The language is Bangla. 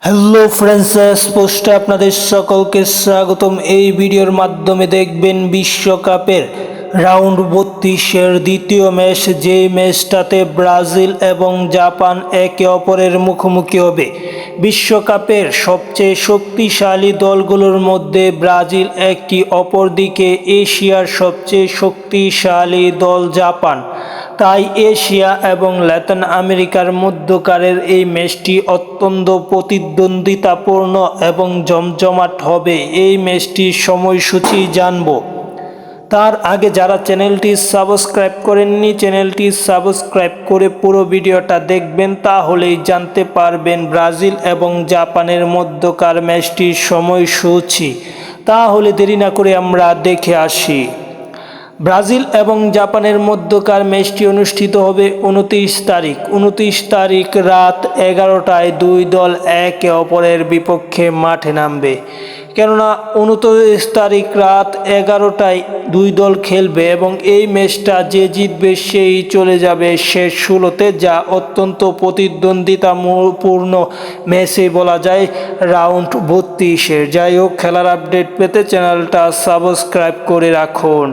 হ্যালো ফ্রেন্ডস, পোস্টে আপনাদের সকলকে স্বাগতম। এই ভিডিওর মাধ্যমে দেখবেন বিশ্বকাপের রাউন্ড 32-এর দ্বিতীয় ম্যাচ, যে ম্যাচটাতে ব্রাজিল এবং জাপান একে অপরের মুখোমুখি হবে। বিশ্বকাপের সবচেয়ে শক্তিশালী দলগুলোর মধ্যে ব্রাজিল একটি, অপরদিকে এশিয়ার সবচেয়ে শক্তিশালী দল জাপান। তাই এশিয়া এবং ল্যাটিন আমেরিকার মধ্যকারের এই ম্যাচটি অত্যন্ত প্রতিদ্বন্দ্বিতাপূর্ণ এবং জমজমাট হবে। এই ম্যাচটির সময়সূচি জানব। তার আগে যারা চ্যানেলটি সাবস্ক্রাইব করেননি, চ্যানেলটি সাবস্ক্রাইব করে পুরো ভিডিওটা দেখবেন, তাহলেই জানতে পারবেন ব্রাজিল এবং জাপানের মধ্যকার ম্যাচটির সময়সূচি। তাহলে দেরি না করে আমরা দেখে আসি। ব্রাজিল এবং জাপানের মধ্যকার ম্যাচটি অনুষ্ঠিত হবে 29 তারিখ রাত 11টায়। দুই দল একে অপরের বিপক্ষে মাঠে নামবে, কেননা 29 তারিখ রাত 11টায় দুই দল খেলবে এবং এই ম্যাচটা যে জিতবে সেই চলে যাবে শেষ 16তে, যা অত্যন্ত প্রতিদ্বন্দ্বিতাপূর্ণ ম্যাচে বলা যায় রাউন্ড 32-এর। যাই হোক, খেলার আপডেট পেতে চ্যানেলটা সাবস্ক্রাইব করে রাখুন।